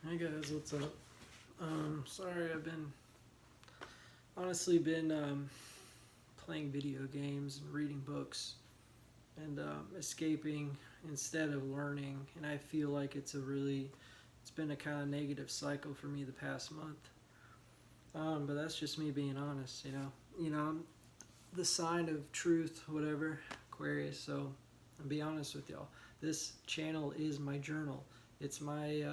Hey guys, what's up? Sorry, I've honestly been playing video games and reading books and escaping instead of learning, and I feel like it's been a kind of negative cycle for me the past month. But that's just me being honest, you know. I'm the sign of truth, whatever, Aquarius. So, I'll be honest with y'all. This channel is my journal. It's my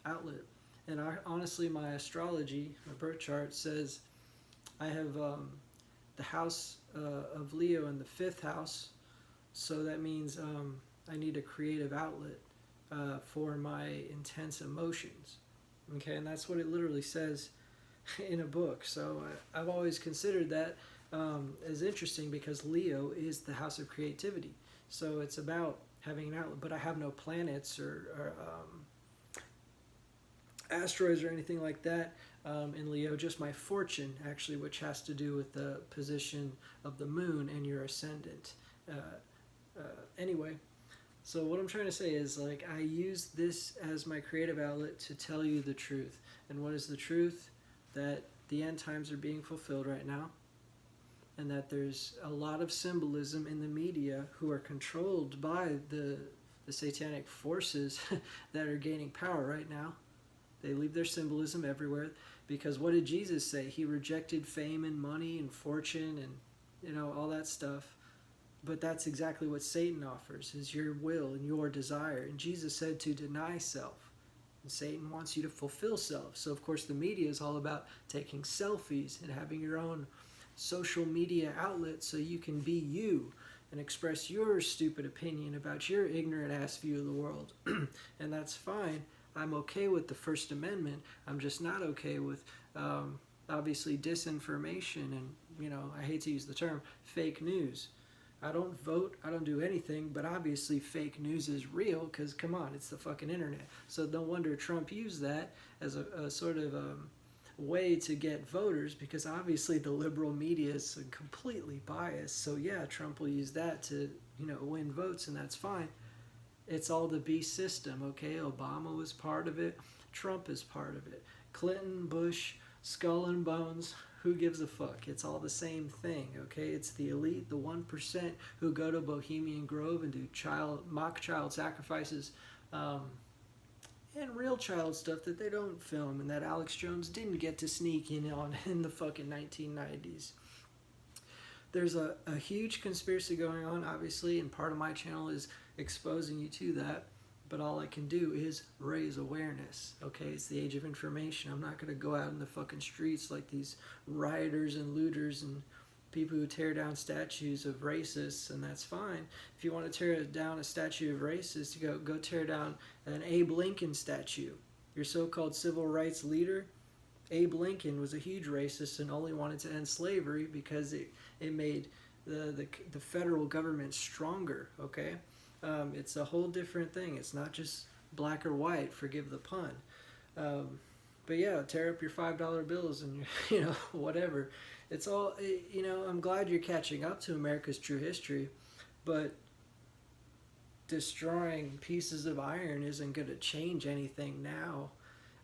outlet. And honestly, my astrology, my birth chart says I have the house of Leo in the fifth house. So that means I need a creative outlet for my intense emotions. Okay, and that's what it literally says in a book. So I've always considered that as interesting because Leo is the house of creativity. So it's about having an outlet, but I have no planets or asteroids or anything like that in Leo, just my fortune, actually, which has to do with the position of the moon and your ascendant. Uh, anyway, so what I'm trying to say is, like, I use this as my creative outlet to tell you the truth. And what is the truth? That the end times are being fulfilled right now, and that there's a lot of symbolism in the media who are controlled by the satanic forces that are gaining power right now. They leave their symbolism everywhere because what did Jesus say? He rejected fame and money and fortune and all that stuff. But that's exactly what Satan offers, is your will and your desire. And Jesus said to deny self. And Satan wants you to fulfill self. So of course the media is all about taking selfies and having your own social media outlet so you can be you and express your stupid opinion about your ignorant ass view of the world. And that's fine. I'm okay with the First Amendment. I'm just not okay with, obviously, disinformation and, I hate to use the term, fake news. I don't vote, I don't do anything, but obviously fake news is real because, come on, it's the fucking internet. So no wonder Trump used that as a sort of way to get voters because obviously the liberal media is completely biased. So yeah, Trump will use that to, win votes, and that's fine. It's all the beast system, okay? Obama was part of it. Trump is part of it. Clinton, Bush, skull and bones, who gives a fuck? It's all the same thing, okay? It's the elite, the 1% who go to Bohemian Grove and do mock child sacrifices and real child stuff that they don't film and that Alex Jones didn't get to sneak in on in the fucking 1990s. There's a huge conspiracy going on, obviously, and part of my channel is exposing you to that, but all I can do is raise awareness, okay? It's the age of information. I'm not going to go out in the fucking streets like these rioters and looters and people who tear down statues of racists, and that's fine. If you want to tear down a statue of racists, go tear down an Abe Lincoln statue. Your so-called civil rights leader, Abe Lincoln, was a huge racist and only wanted to end slavery because it made the federal government stronger, okay? It's a whole different thing. It's not just black or white, forgive the pun. But yeah, tear up your $5 bills and whatever. It's all, I'm glad you're catching up to America's true history, but destroying pieces of iron isn't going to change anything now.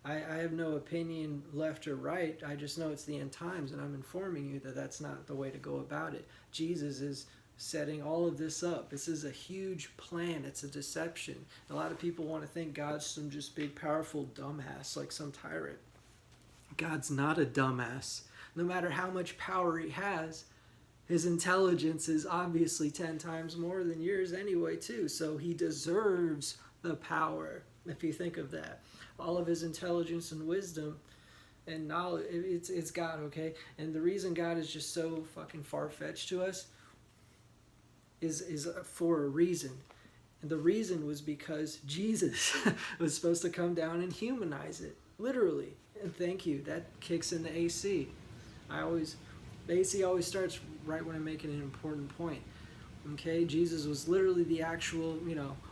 I have no opinion left or right. I just know it's the end times, and I'm informing you that that's not the way to go about it. Jesus is setting all of this up. This is a huge plan. It's a deception. A lot of people want to think God's some just big, powerful dumbass, like some tyrant. God's not a dumbass. No matter how much power he has, his intelligence is obviously 10 times more than yours anyway, too. So he deserves the power, if you think of that. All of his intelligence and wisdom and knowledge, it's God, okay? And the reason God is just so fucking far-fetched to us is for a reason. And the reason was because Jesus was supposed to come down and humanize it, literally. And thank you, that kicks in the AC. The AC always starts right when I'm making an important point. Okay, Jesus was literally the actual,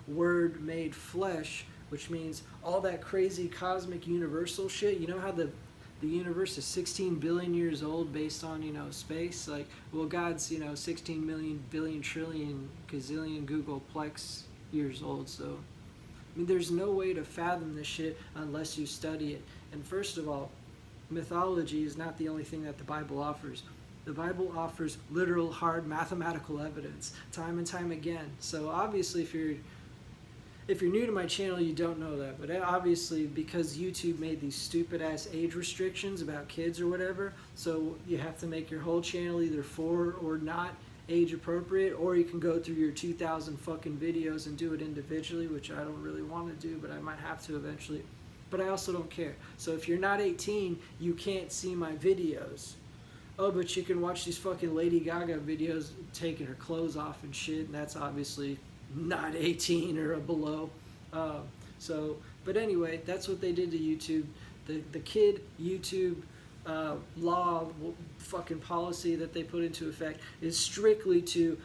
Word made flesh, which means all that crazy cosmic universal shit. You know how the universe is 16 billion years old based on, space? Like, well, God's, 16 million, billion, trillion, gazillion, Googleplex years old. So I mean, there's no way to fathom this shit unless you study it. And first of all, mythology is not the only thing that the Bible offers. The Bible offers literal, hard mathematical evidence time and time again. So obviously, if you're new to my channel, you don't know that. But obviously, because YouTube made these stupid ass age restrictions about kids or whatever, so you have to make your whole channel either for or not age appropriate, or you can go through your 2,000 fucking videos and do it individually, which I don't really want to do, but I might have to eventually. But I also don't care. So if you're not 18, you can't see my videos. Oh, but you can watch these fucking Lady Gaga videos taking her clothes off and shit, and that's obviously not 18 or below. But anyway, that's what they did to YouTube. The kid YouTube law fucking policy that they put into effect is strictly to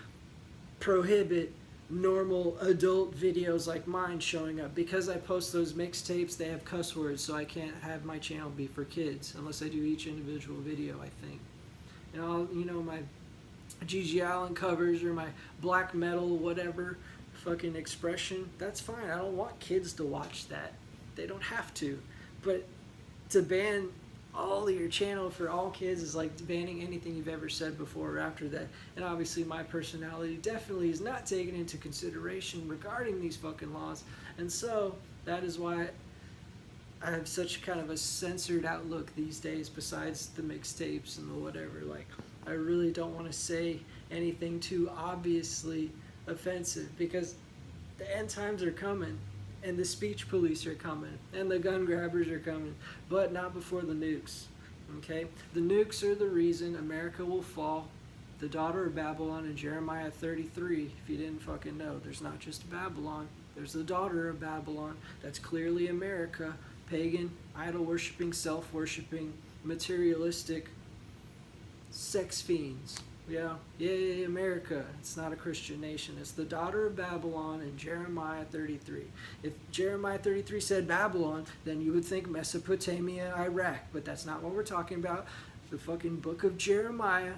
prohibit normal adult videos like mine showing up. Because I post those mixtapes, they have cuss words, so I can't have my channel be for kids unless I do each individual video, I think. And I'll, my Gigi Allen covers or my black metal whatever fucking expression, that's fine. I don't want kids to watch that. They don't have to. But to ban all of your channel for all kids is like banning anything you've ever said before or after that. And obviously my personality definitely is not taken into consideration regarding these fucking laws. And so that is why I have such kind of a censored outlook these days, besides the mixtapes and the whatever. Like, I really don't want to say anything too obviously offensive, because the end times are coming, and the speech police are coming, and the gun grabbers are coming, but not before the nukes, okay? The nukes are the reason America will fall. The daughter of Babylon in Jeremiah 33, if you didn't fucking know, there's not just Babylon, there's the daughter of Babylon. That's clearly America. Pagan, idol-worshipping, self-worshipping, materialistic sex fiends. Yeah, yay, America. It's not a Christian nation. It's the daughter of Babylon in Jeremiah 33. If Jeremiah 33 said Babylon, then you would think Mesopotamia, Iraq. But that's not what we're talking about. The fucking book of Jeremiah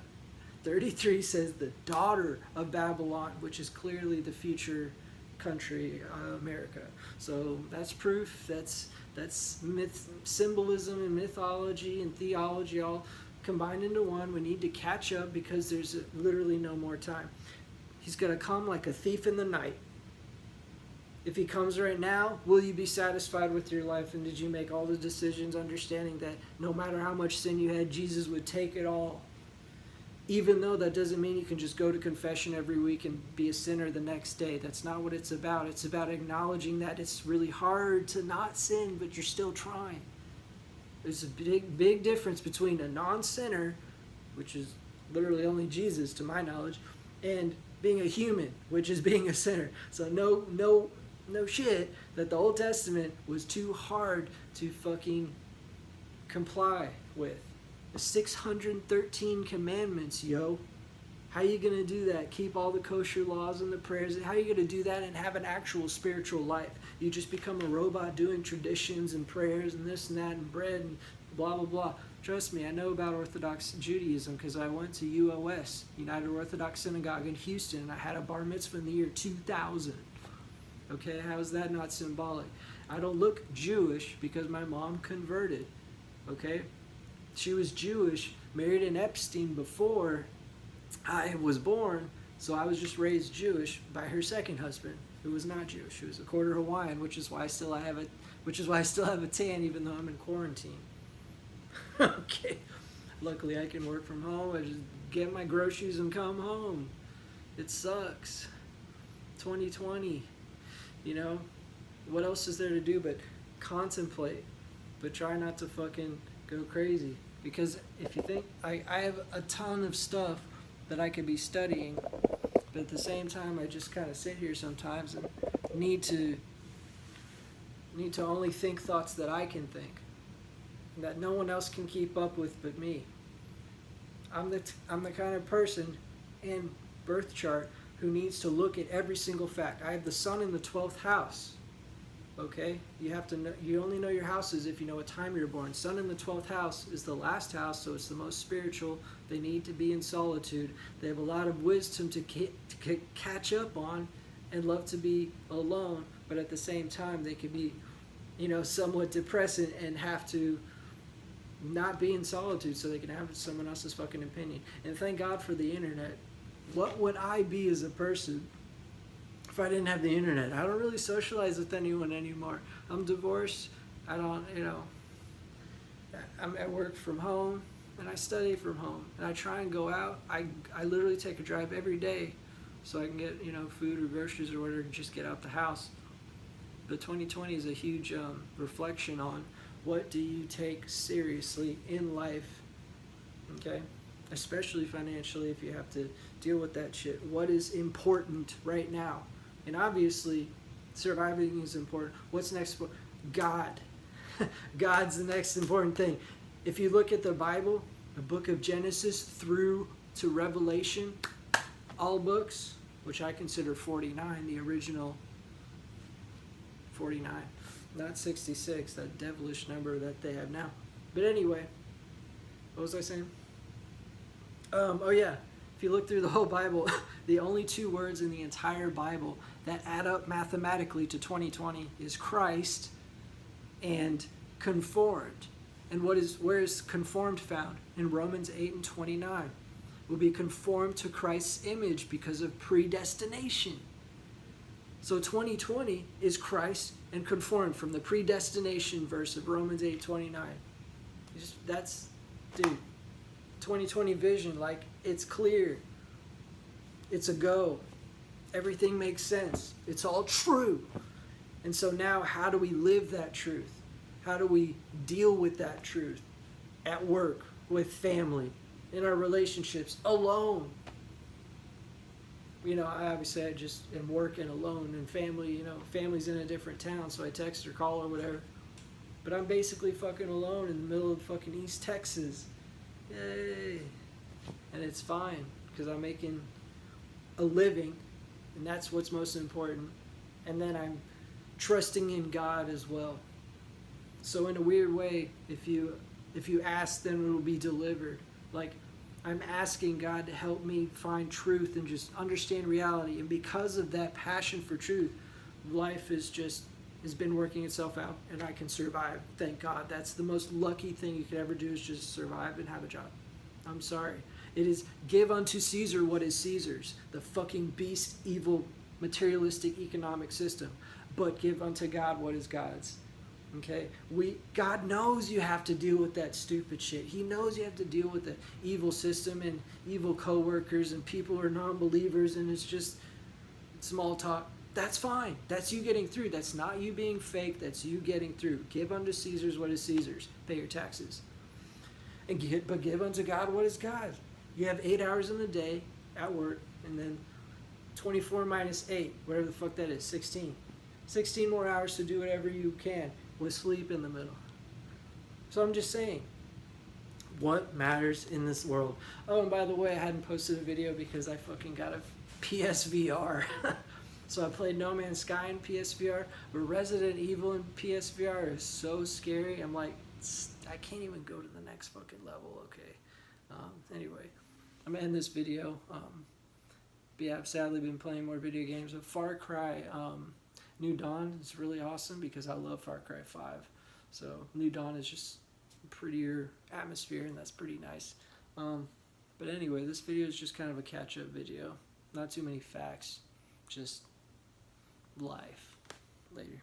33 says the daughter of Babylon, which is clearly the future country, America. So that's proof. That's myth, symbolism and mythology and theology all combined into one. We need to catch up because there's literally no more time. He's going to come like a thief in the night. If he comes right now, will you be satisfied with your life? And did you make all the decisions understanding that no matter how much sin you had, Jesus would take it all? Even though that doesn't mean you can just go to confession every week and be a sinner the next day. That's not what it's about. It's about acknowledging that it's really hard to not sin, but you're still trying. There's a big difference between a non-sinner, which is literally only Jesus to my knowledge, and being a human, which is being a sinner. So no shit that the Old Testament was too hard to fucking comply with. The 613 commandments, yo. How you going to do that? Keep all the kosher laws and the prayers. How are you going to do that and have an actual spiritual life? You just become a robot doing traditions and prayers and this and that and bread and blah, blah, blah. Trust me, I know about Orthodox Judaism because I went to UOS, United Orthodox Synagogue in Houston, and I had a bar mitzvah in the year 2000. Okay, how is that not symbolic? I don't look Jewish because my mom converted. Okay? She was Jewish, married an Epstein before I was born, so I was just raised Jewish by her second husband, who was not Jewish. Who was a quarter Hawaiian, which is why I still have a tan even though I'm in quarantine. Okay. Luckily I can work from home. I just get my groceries and come home. It sucks. 2020. You know? What else is there to do but contemplate? But try not to fucking go crazy. Because if you think, I have a ton of stuff that I could be studying, but at the same time I just kind of sit here sometimes and need to only think thoughts that I can think, that no one else can keep up with but me. I'm the kind of person in birth chart who needs to look at every single fact. I have the sun in the 12th house. Okay, you have to know, you only know your houses if you know what time you're born. Sun in the 12th house is the last house, so it's the most spiritual. They need to be in solitude. They have a lot of wisdom to catch up on and love to be alone. but at the same time they can be, somewhat depressing and have to not be in solitude so they can have someone else's fucking opinion. And thank God for the internet. What would I be as a person if I didn't have the internet? I don't really socialize with anyone anymore. I'm divorced. I don't, I'm at work from home and I study from home and I try and go out. I literally take a drive every day so I can get, food or groceries or whatever and just get out the house. But 2020 is a huge reflection on what do you take seriously in life, okay? Especially financially if you have to deal with that shit. What is important right now? And obviously, surviving is important. What's next? God. God's the next important thing. If you look at the Bible, the book of Genesis through to Revelation, all books, which I consider 49, the original 49, not 66, that devilish number that they have now. But anyway, what was I saying? Oh yeah, if you look through the whole Bible, the only two words in the entire Bible that add up mathematically to 2020 is Christ and conformed. And where is conformed found? In Romans 8:29. Will be conformed to Christ's image because of predestination. So 2020 is Christ and conformed from the predestination verse of Romans 8:29. That's, dude, 2020 vision, like, it's clear. It's a go. Everything makes sense. It's all true. And so now, how do we live that truth? How do we deal with that truth? At work, with family, in our relationships, alone. I just am working alone, and family, family's in a different town, so I text or call or whatever. But I'm basically fucking alone in the middle of fucking East Texas. Yay. And it's fine, because I'm making a living, and that's what's most important. And then I'm trusting in God as well. So in a weird way, if you ask, then it will be delivered. Like, I'm asking God to help me find truth and just understand reality. And because of that passion for truth, life has been working itself out, and I can survive. Thank God. That's the most lucky thing you could ever do, is just survive and have a job. I'm sorry. It is give unto Caesar what is Caesar's, the fucking beast, evil, materialistic economic system. But give unto God what is God's. Okay? God knows you have to deal with that stupid shit. He knows you have to deal with the evil system and evil coworkers and people who are non-believers, and it's just small talk. That's fine. That's you getting through. That's not you being fake. That's you getting through. Give unto Caesar's what is Caesar's. Pay your taxes. But give unto God what is God's. You have 8 hours in the day at work, and then 24 minus 8, whatever the fuck that is, 16. 16 more hours to do whatever you can with sleep in the middle. So I'm just saying, what matters in this world? Oh, and by the way, I hadn't posted a video because I fucking got a PSVR. So I played No Man's Sky in PSVR, but Resident Evil in PSVR is so scary. I'm like, I can't even go to the next fucking level, okay? Anyway, I'm gonna end this video. But yeah, I've sadly been playing more video games. But Far Cry New Dawn is really awesome because I love Far Cry 5. So New Dawn is just a prettier atmosphere, and that's pretty nice. But anyway, this video is just kind of a catch-up video. Not too many facts, just life. Later.